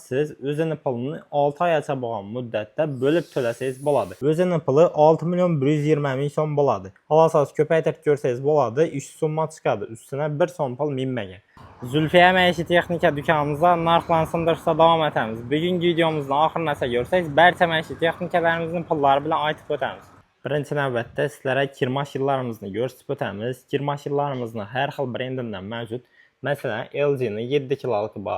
siz özünün pulunu 6 ayaça boğan müddətdə bölüb töləsəyiz boladı. Özünün pulu 6.120.000 son boladı. Alasaz köpəytək görsəyiz boladı, iş summa çıxadı. Üstünə 1 son pul minməgən. Zülfiyə Məişi Texnika dükanımıza narxlansındırsa davam etəmiz. Bugünkü videomuzun axırınasa görsəyiz, bərçə məişi texnikələrimizin pulları bilə aytıb ötəmiz. Birinci növbətdə sizlərə kirmaş yıllarımızını göstərib ötəmiz. Kirmaş yıllarımızın hər xil brendindən mövcud. Məsələn, LG-ni 7 kiloluk ba,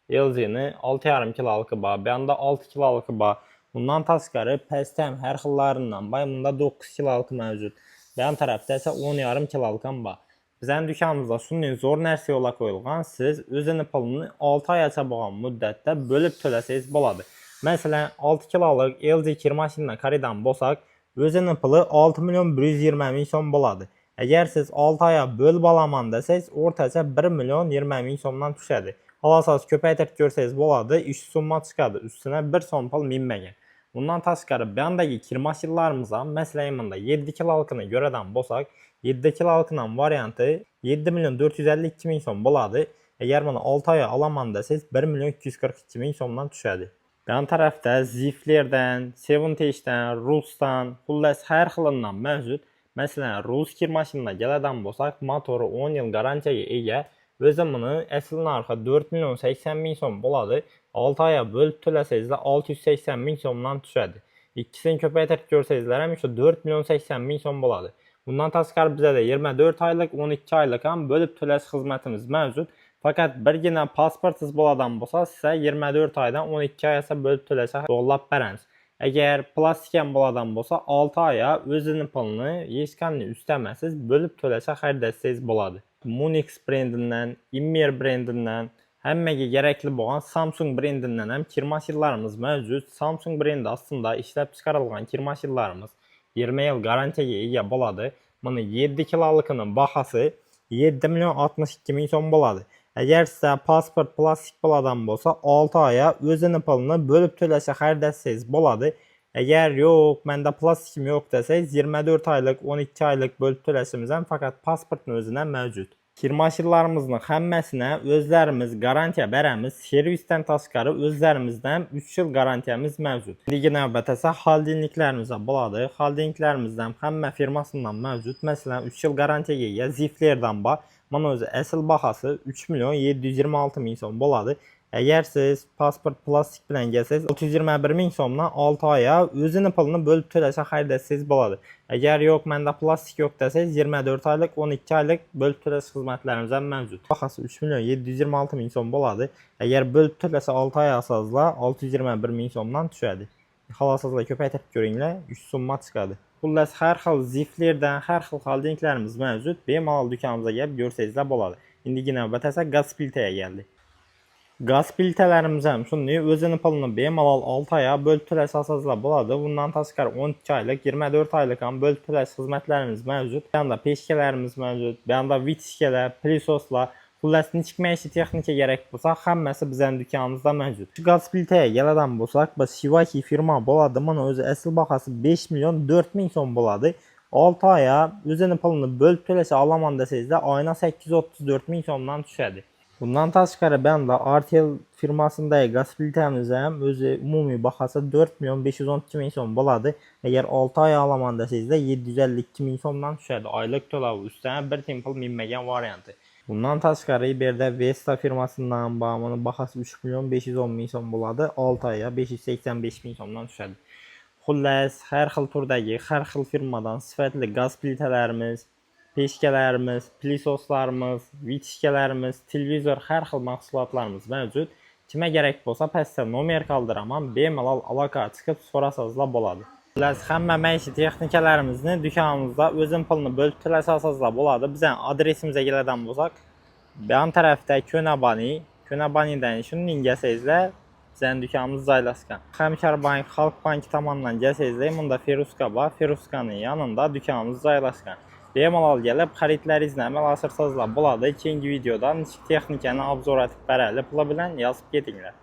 LG-ni 6,5 kiloluk ba, bəndə 6 kiloluk ba. Bundan təsqəri pəstəm hər xillarından bay, bunda 9 kiloluk mövcud. Bən tərəfdə isə 10,5 kiloluk ba. Bizən dükanımızda sunni zor nərsə yola qoyulğan, siz özünün pulunu 6 ayaça boğan müddətdə bölüb töləsəyiz boladı. Məsələn, 6 kiloluk LG kirmaşınla karidan bolsaq, özünün pulu 6.120.000 son boladı. Əgər siz 6 aya bölüb alaman desəyiz, ortaca 1.020.000 sondan düşədi. Alasaz köpəytək görsəyiz boladı, iş summa çıxadı. Üstünə 1 son pul minməgən. Bundan təsqəri bəndəki kirmaş yıllarımıza, məsələn, 7 kilolukunu görədən bolsaq, 7 kilolukla variantı 7.452.000 son boladı. Əgər bunu 6 aya alaman desəyiz, 1.242.000 sondan düşədi. Yan tərəfdə Ziflerdən, Seventage-dən, Rus'dan, xullas hər xilindən mövcud. Məsələn, Rus kirmaşınına gələdən bolsaq, motoru 10 il qarantiyaya ega, özüm bunu əsl narxı 4.080.000 son boladı. 6 aya bölüb töləsəyiz də 680.000 sondan düşədi. İkisini köpəytək görsəyizlər həmişə 4.080.000 son boladı. Bundan təsqəri bizə də 24 aylıq, 12 aylıq bölüb töləsi xidmətimiz mövcud. Fakat bir günə pasportsuz boladan bolsa, sizə 24 aydan 12 ayasa bölüb töləsə yollab bərəniz. Əgər plastikən boladan bolsa, 6 aya özünün pulunu heç qanını üstəməsiz bölüb töləsə xərdəsəyiz boladı. Munix brendindən, Immer brendindən, həmməyə gərəkli boğan Samsung brendindən həm kirmaş yıllarımız mövcud. Samsung brendi aslında işləb çıxarılğan kirmaş yıllarımız 20 il qarantiyaya ega boladı. Bunu 7 kilolukının baxası 7.062.000 son boladı. Əgər sizə pasport plastik boladan bolsa, 6 aya özünün pulunu bölüb töləsə xərdəsəyiz boladı. Əgər yox, məndə plastikim yox desəyiz, 24 aylıq, 12 aylıq bölüb töləsimizdən fakat pasportun özündən mövcud. Kirmaş yıllarımızın həmməsinə özlərimiz garantiya bərəmiz, servisdən təsqəri özlərimizdən 3 il garantiyamız mövcud. İndi növbətə isə xaldinliklərimizə boladı. Xaldinliklərimizdən həmmə firmasından mövcud. Məsələn, 3 il garantiyaya Ziflerdən bax. Bunun özü əsl baxası 3.726.000 son boladı. Əgər siz pasport plastik bilən gəlsəyiz, 621.000 sondan 6 aya özünün pulunu bölüb töləsə xərdəsəyiz boladı. Əgər yox, məndə plastik yox desəyiz, 24 aylıq, 12 aylıq bölüb töləsi xidmətlərimizdən mövcud. Baxası 3.726.000 son boladı. Əgər bölüb töləsə 6 aya asazla 621.000 sondan düşədi. Halasızla köpəytək görünlə 3 summa çıxadı. Xullas hər xil Ziflerdən, hər xil xaldinliklərimiz mövcud. Bemalal dükanımıza gəlib görsəyizlər boladı. İndi növbətə isə qaz plitəyə gəldi. Qaz plitələrimiz həmçinin özünün pulunu bemalal 6 aya bölüb töləsi asasla boladı. Bundan təsqəri 12 aylıq, 24 aylıq bölüb töləsi xidmətlərimiz mövcud. Bəndə peşkələrimiz mövcud. Bəndə vitişkələr, plisoslar, xullas nikməşi texnika gərək bolsa, həmməsi bizən dükanımızda mövcud. Şu qaz plitəyə gələdən bolsaq, bəs Shivaki firma boladı. Bunun özü əsl baxası 5.004.000 son boladı. 6 aya özünün pulunu bölüb töləsi alaman desəyiz də ayına 834.000 sondan düşədi. Bundan təsqəri bəndə Artel firmasında qaz plitəmizəm özü ümumi baxası 4.512.000 son boladı. Əgər 6 aya alaman desəyiz də 752.000 sondan düşədi. Aylıq töləvi üstənə 1 timpul minməgən variantı. Bundan təsqəri berdə Vesta firmasından bağımının baxası 3.510.000 son boladı. 6 aya 585.000 sondan düşədi. Xullas, hər xil turdakı, hər xil firmadan sifətli qaz plitələrimiz, peşkələrimiz, plisoslarımız, vitişkələrimiz, televizor, hər xil məhsulatlarımız mövcud. Kimə gərək bolsa, pəssə nomer qaldıramam, bemalal alaka çıxıb sorasazla boladı. Xullas, həmmə məişi texnikələrimizini dükanımızda özün pulunu bölüb töləsi asasla boladı. Bizən adresimizə gələdən bolsaq, yan tərəfdə Könəbanidən şunun gəlsəyizlər, bizən dükanımız Zaylaskan. Həmkar Bank, Xalq Banki tamandan gəlsəyizlər, bunda Feruska var. Feruskanın yanında dükanımız Zaylaskan. Bemalal gəlib xəritlərinizi əməl asırsazla boladı. İkinci videoda texnikanı abzor etib bərəli pula bilən yazıb gedinlər.